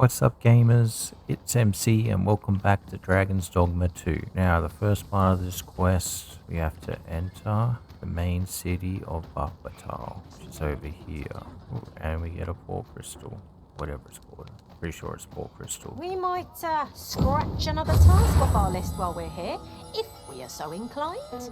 What's up gamers, it's MC and welcome back to Dragon's Dogma 2. Now the first part of this quest, we have to enter the main city of Battahl, which is over here. Ooh, and we get a paw crystal, whatever it's called. Pretty sure it's paw crystal. We might scratch another task off our list while we're here, if we are so inclined.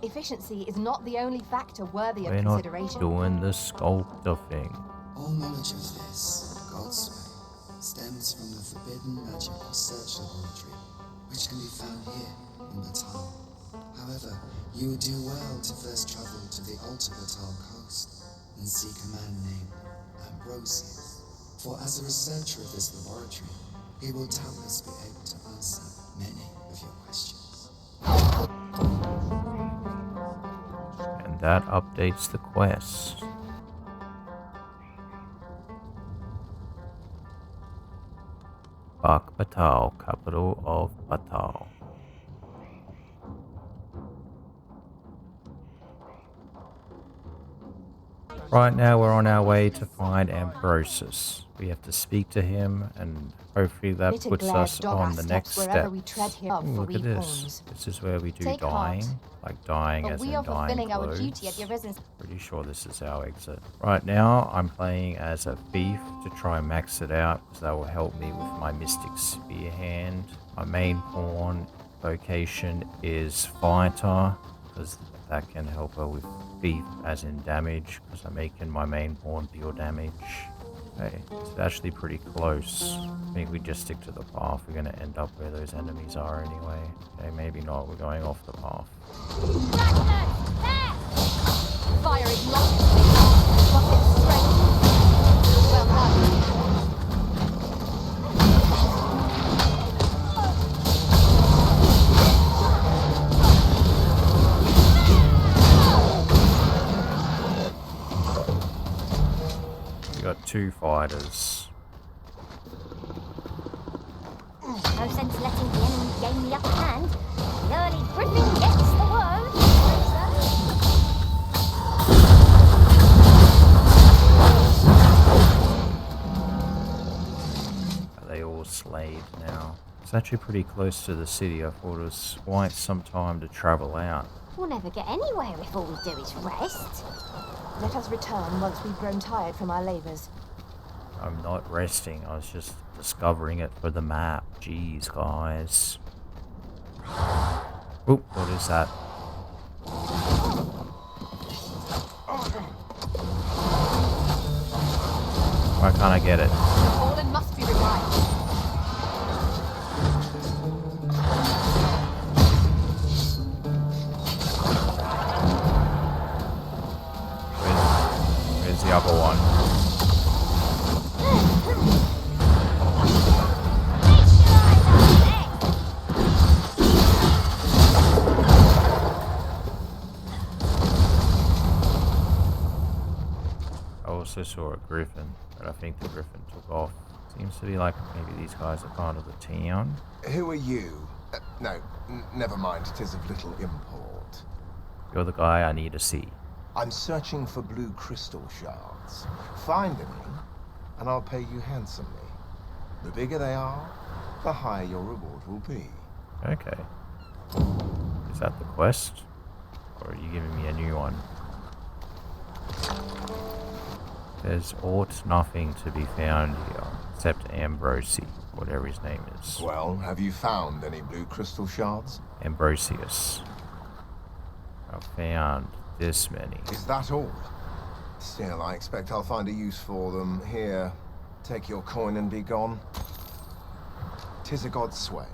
Efficiency is not the only factor worthy of We're not consideration. doing the sculptor thing. All knowledge of this, God's way, stems from the forbidden magic research laboratory, which can be found here in Battahl. However, you would do well to first travel to the Alta Battahl coast and seek a man named Ambrosius. For as a researcher of this laboratory, he will doubtless be able to answer many of your questions. And that updates the quest. Battahl, capital of Battahl. Right now we're on our way to find Ambrosius. We have to speak to him and hopefully that puts us on the next step. Ooh, look at this. This is where we do Take dying. heart. Like dying as we in are dying fulfilling our clothes. duty at the Arisen. Pretty sure this is our exit. Right now, I'm playing as a thief to try and max it out because that will help me with my Mystic Spear hand. My main pawn vocation is fighter because that can help her with thief as in damage because I'm making my main pawn deal damage. Okay, it's actually pretty close. I think we just stick to the path. We're going to end up where those enemies are anyway. Okay, maybe not. We're going off the path. Fire is lost. Rocket strength. Well done. We got two fighters. No sense letting the enemy gain the upper hand. The early griffin gets the worm. Are they all slayed now? It's actually pretty close to the city. I thought it was quite some time to travel out. We'll never get anywhere if all we do is rest. Let us return once we've grown tired from our labours. I'm not resting. I was just discovering it for the map. Jeez, guys. Oop, what is that? Why can't I get it? Fallen must be revived. Where's the other one? I also saw a griffin, but I think the griffin took off. Seems to be like maybe these guys are part of the town. Who are you? No, never mind. It is of little import. You're the guy I need to see. I'm searching for blue crystal shards. Find them, and I'll pay you handsomely. The bigger they are, the higher your reward will be. Okay. Is that the quest? Or are you giving me a new one? There's nothing to be found here, except Ambrosi, whatever his name is. Well, have you found any blue crystal shards? Ambrosius. I found this many. Is that all? Still, I expect I'll find a use for them. Here, take your coin and be gone. 'Tis a god's sway.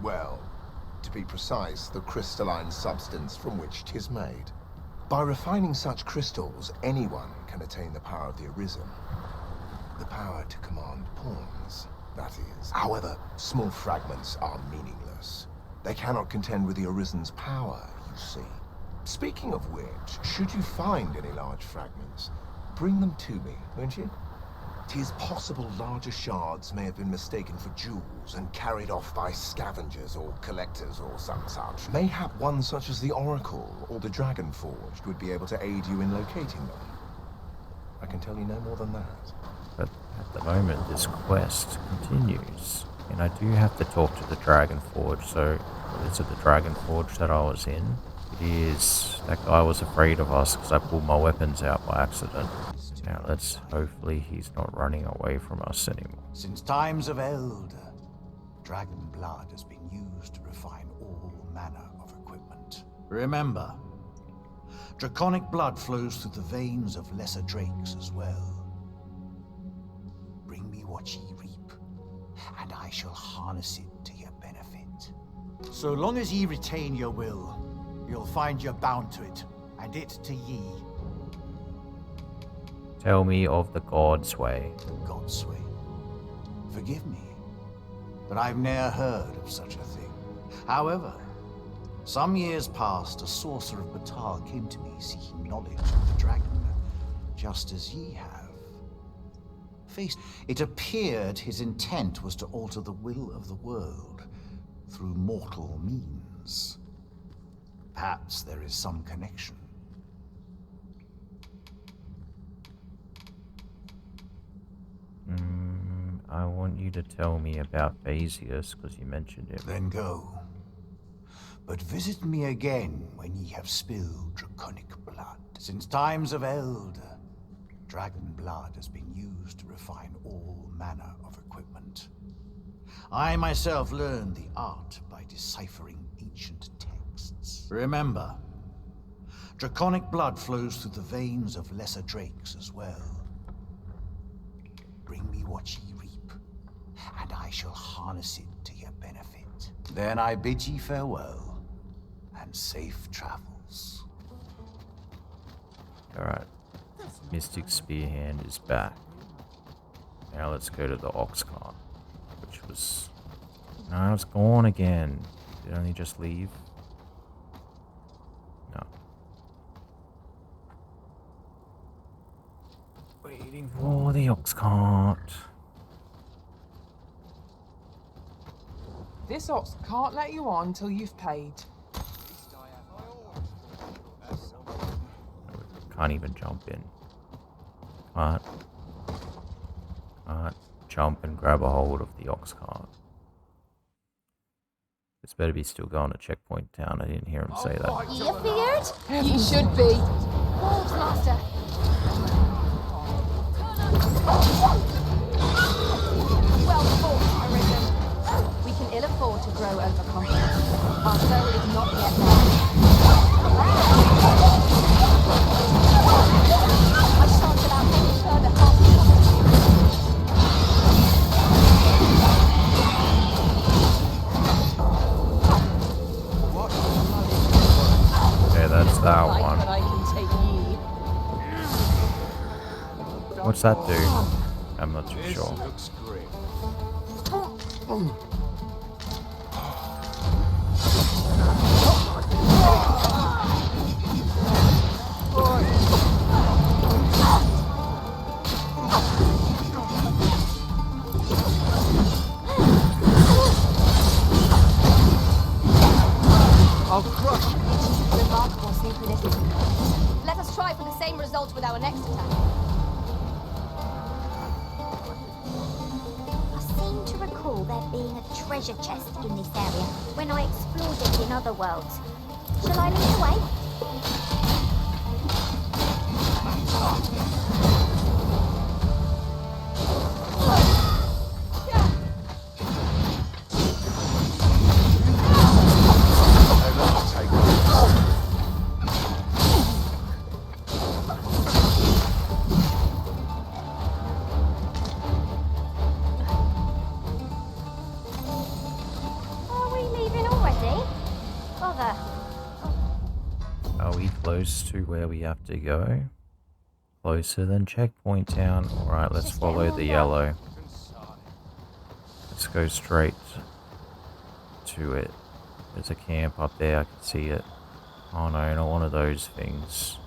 Well, to be precise, the crystalline substance from which 'tis made. By refining such crystals, anyone can attain the power of the Arisen. The power to command pawns, that is. However, small fragments are meaningless. They cannot contend with the Arisen's power, you see. Speaking of which, should you find any large fragments, bring them to me, won't you? 'Tis possible larger shards may have been mistaken for jewels and carried off by scavengers or collectors or some such. Mayhap one such as the Oracle or the Dragon Forged would be able to aid you in locating them. I can tell you no more than that. But at the moment, this quest continues. And I do have to talk to the Dragon Forge, so is it the Dragon Forge that I was in? It is. That guy was afraid of us because I pulled my weapons out by accident. Now let's hopefully he's not running away from us anymore. Since times of Eld, dragon blood has been used to refine all manner of equipment. Remember, draconic blood flows through the veins of lesser drakes as well. Bring me what ye reap, and I shall harness it to your benefit. So long as ye retain your will, you'll find you're bound to it, and it to ye. Tell me of the God's way. God's way. Forgive me, but I've ne'er heard of such a thing. However, some years past, a sorcerer of Battahl came to me seeking knowledge of the dragon, just as ye have. It appeared his intent was to alter the will of the world through mortal means. Perhaps there is some connection. I want you to tell me about Vasius, because you mentioned him. Then go. But visit me again when ye have spilled draconic blood. Since times of Eld, dragon blood has been used to refine all manner of equipment. I myself learned the art by deciphering ancient texts. Remember, draconic blood flows through the veins of lesser drakes as well. Bring me what ye reap, and I shall harness it to your benefit. Then I bid ye farewell, and safe travels. Alright. Mystic Spearhand is back. Now let's go to the Ox Cart, which was... No, it's gone again. Did it only just leave? No. Waiting for the Ox Cart. This ox can't let you on till you've paid. Can't even jump in. Can't jump and grab a hold of the Ox Cart. It's better be still going to Checkpoint Town. I didn't hear him say that. You feared? You should be. Wolves, Master. Well fought, Arisen. We can ill afford to grow overconfident. Our soul is not yet there. I shan't allow any further harm. Okay, that's that Like one. that I can take ye. What's that do? I'm not too This sure. looks great. I'll crush you. Remarkable synchronicity. Let us try for the same result with our next attack. I seem to recall there being a treasure chest in this area when I explored it in other worlds. Shall I lead the way? Are we leaving already? Bother. Are we close to where we have to go? Closer than Checkpoint Town. Alright, let's follow the yellow. Let's go straight to it. There's a camp up there, I can see it. Oh no, not one of those things.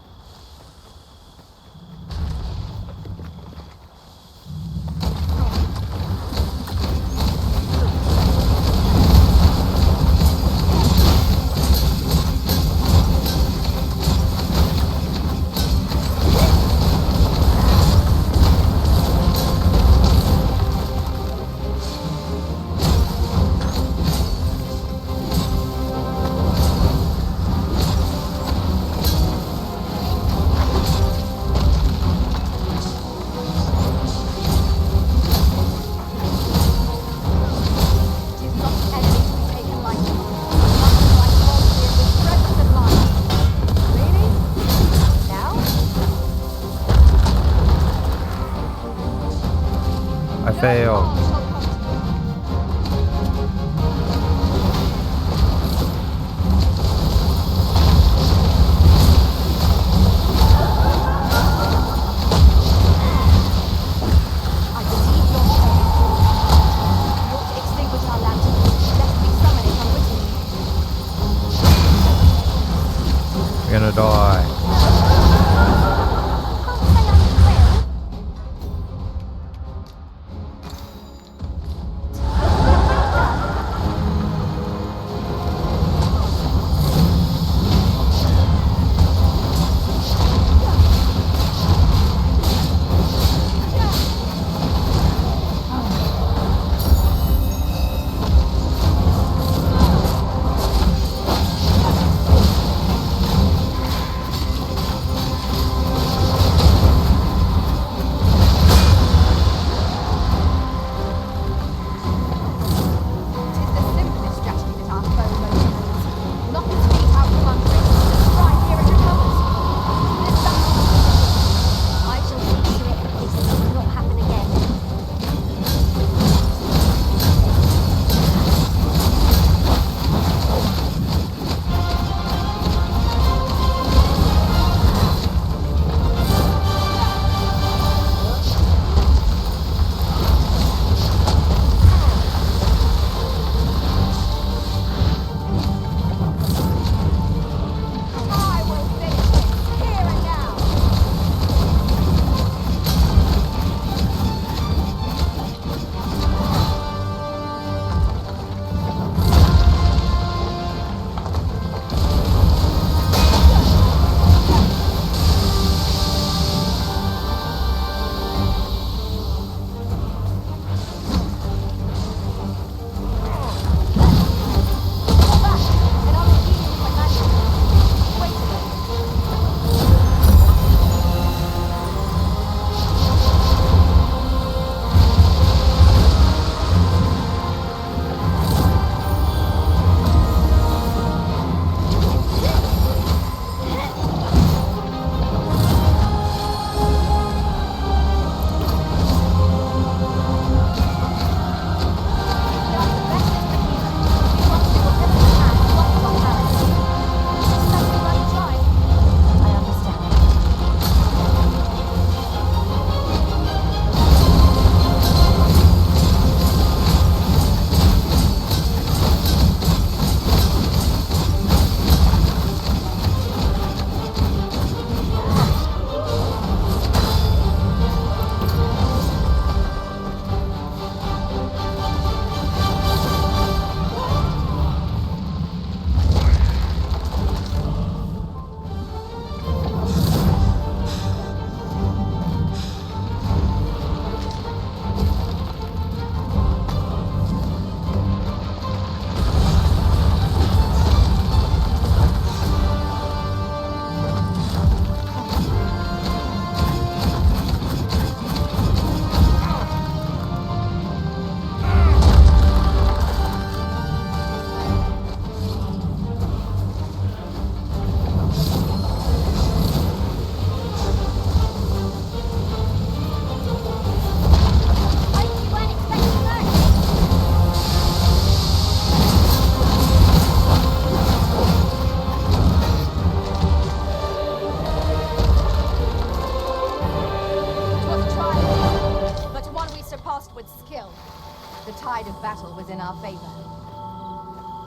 The tide of battle was in our favor.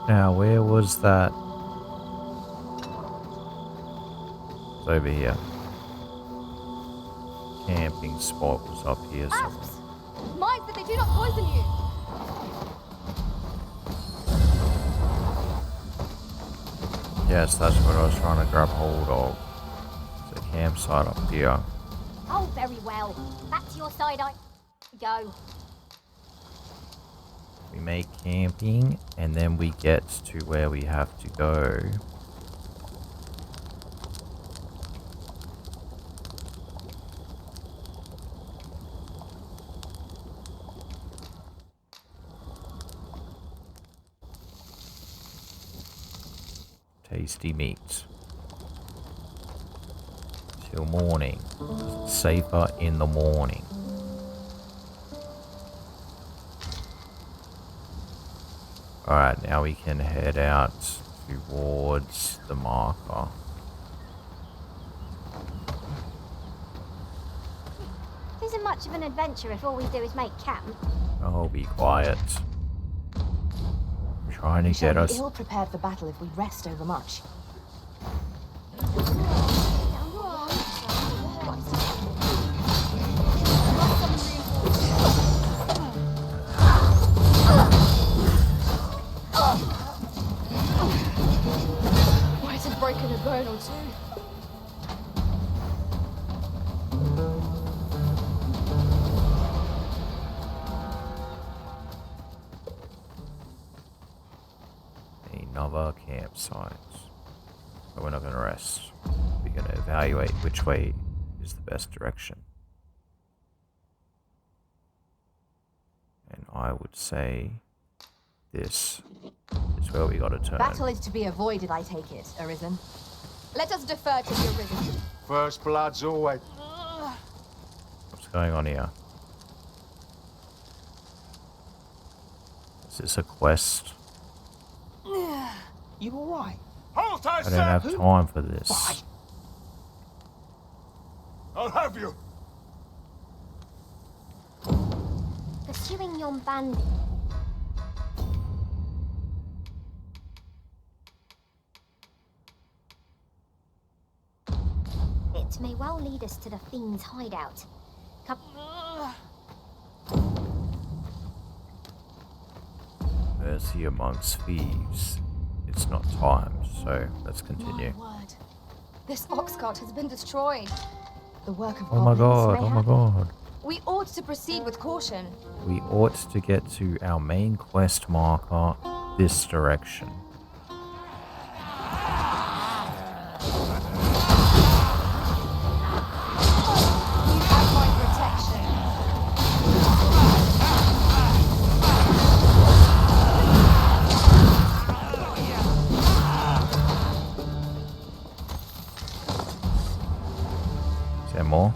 Now, where was that? It's over here. Camping spot was up here somewhere. Asps! Mind that they do not poison you! Yes, that's what I was trying to grab hold of. It's a campsite up here. Oh, very well. Back to your side I go. We make camping, and then we get to where we have to go. Tasty meat. Till morning. Safer in the morning. Alright, now we can head out towards the marker. It isn't much of an adventure if all we do is make camp. Oh, be quiet. I'm trying to get us. Ill prepared for battle if we rest overmuch. Might have broken a bone or two. Another campsite. But we're not going to rest. We're going to evaluate which way is the best direction. And I would say this is where we got to turn. Battle is to be avoided, I take it, Arisen. Let us defer to the Arisen. First blood's always... What's going on here? Is this a quest? You alright? Hold I don't have time for this. Why? I'll have you. Pursuing yon bandit. It may well lead us to the fiend's hideout. Mercy amongst thieves. It's not time, so let's continue. My word. This ox cart has been destroyed. The work of Oh my goblins god, may oh my have- god. We ought to proceed with caution. We ought to get to our main quest marker this direction. You have my protection. Is there more?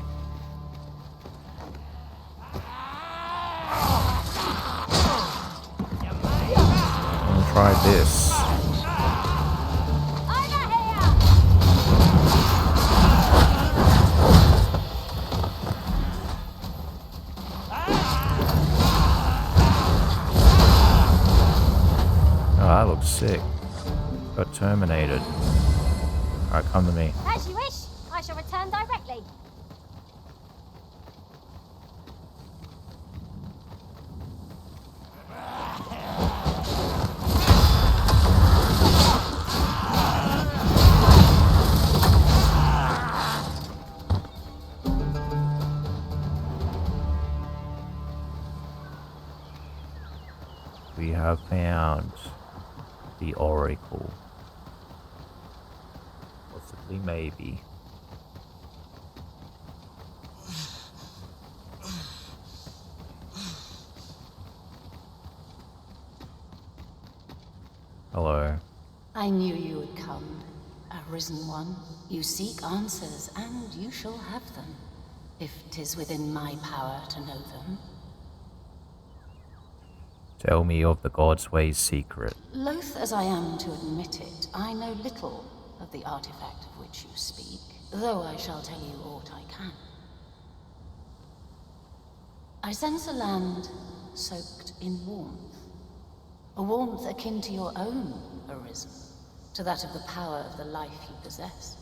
I'm gonna try this. Oh, that looks sick. Got terminated. Alright, come to me. As you wish, I shall return directly. We have found the Oracle. Possibly, maybe. Hello. I knew you would come, Arisen One. You seek answers, and you shall have them, if 'tis within my power to know them. Tell me of the God's Ways secret. Loath as I am to admit it, I know little of the artifact of which you speak, though I shall tell you aught I can. I sense a land soaked in warmth. A warmth akin to your own, Arisen, to that of the power of the life you possess.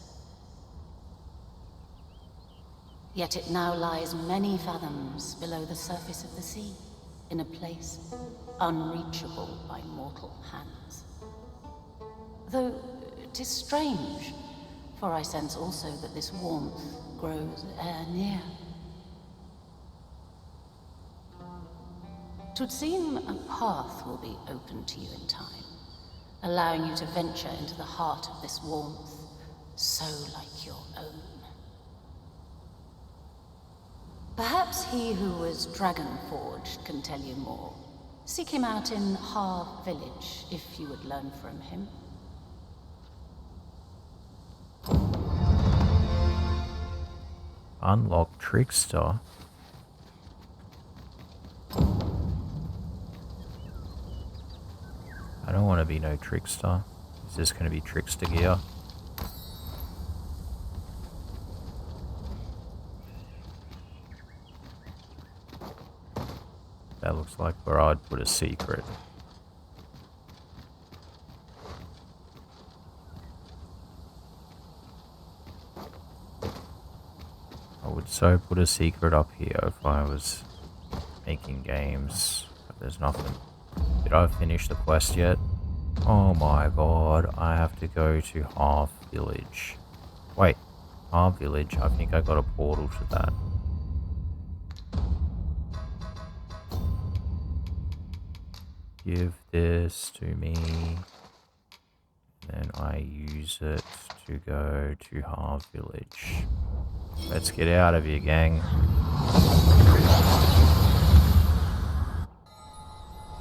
Yet it now lies many fathoms below the surface of the sea, in a place unreachable by mortal hands. Though it is strange, for I sense also that this warmth grows ere near. 'Twould seem a path will be open to you in time, allowing you to venture into the heart of this warmth, so like your own. Perhaps he who was dragon-forged can tell you more. Seek him out in Harv village, if you would learn from him. Unlock Trickster. I don't want to be no trickster. Is this going to be trickster gear? That looks like where I'd put a secret. I would so put a secret up here if I was making games, but there's nothing. Did I finish the quest yet? Oh my god, I have to go to Harv village. Wait, Harv village, I think I got a portal to that. Give this to me, then I use it to go to Harv village. Let's get out of here, gang.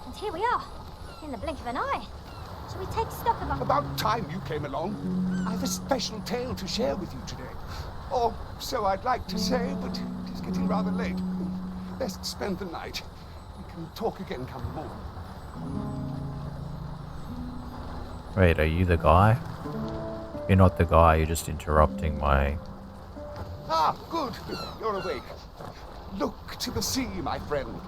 And here we are, in the blink of an eye. Shall we take stock of our... About time you came along. I've a special tale to share with you today. Or so I'd like to say, but it is getting rather late. Best spend the night. We can talk again come morning. Wait, are you the guy? You're not the guy, you're just interrupting my... Ah, good. You're awake. Look to the sea, my friend.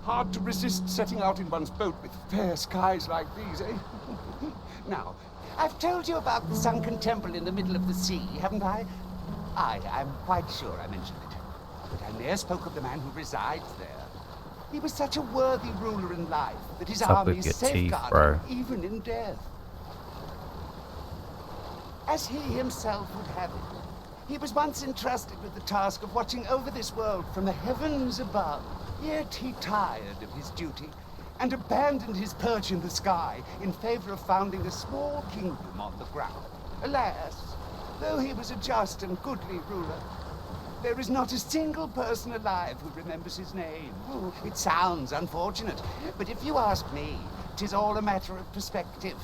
Hard to resist setting out in one's boat with fair skies like these, eh? Now, I've told you about the sunken temple in the middle of the sea, haven't I? I'm quite sure I mentioned it. But I ne'er spoke of the man who resides there. He was such a worthy ruler in life that his army safeguarded him even in death. As he himself would have it, he was once entrusted with the task of watching over this world from the heavens above. Yet he tired of his duty and abandoned his perch in the sky in favor of founding a small kingdom on the ground. Alas, though he was a just and goodly ruler, there is not a single person alive who remembers his name. Oh, it sounds unfortunate, but if you ask me, 'tis all a matter of perspective.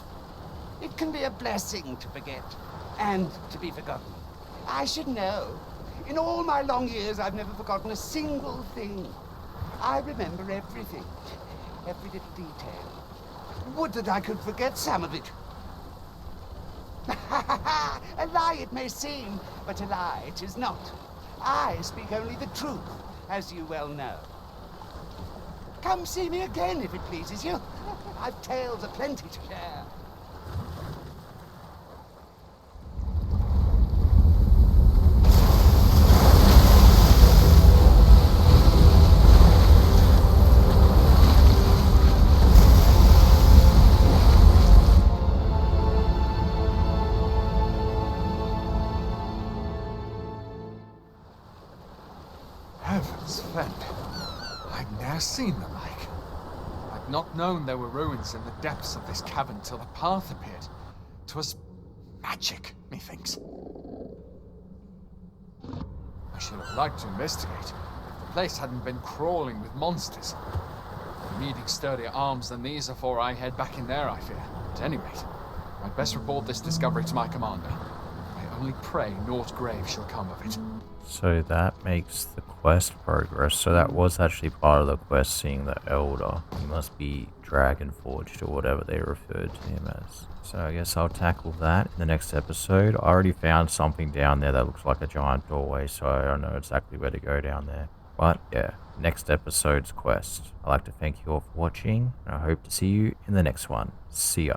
It can be a blessing to forget, and to be forgotten. I should know. In all my long years, I've never forgotten a single thing. I remember everything, every little detail. Would that I could forget some of it. A lie it may seem, but a lie it is not. I speak only the truth, as you well know. Come see me again if it pleases you. I've tales aplenty to share. Sven, I'd ne'er seen the like. I'd not known there were ruins in the depths of this cavern till the path appeared. 'Twas magic, methinks. I should have liked to investigate if the place hadn't been crawling with monsters. Needing sturdier arms than these afore I head back in there, I fear. At any rate, I'd best report this discovery to my commander. I only pray naught grave shall come of it. So that makes the quest progress. So that was actually part of the quest, seeing the Elder. He must be Dragon Forged or whatever they referred to him as. So I guess I'll tackle that in the next episode. I already found something down there that looks like a giant doorway, so I don't know exactly where to go down there. But yeah, next episode's quest. I'd like to thank you all for watching, and I hope to see you in the next one. See ya.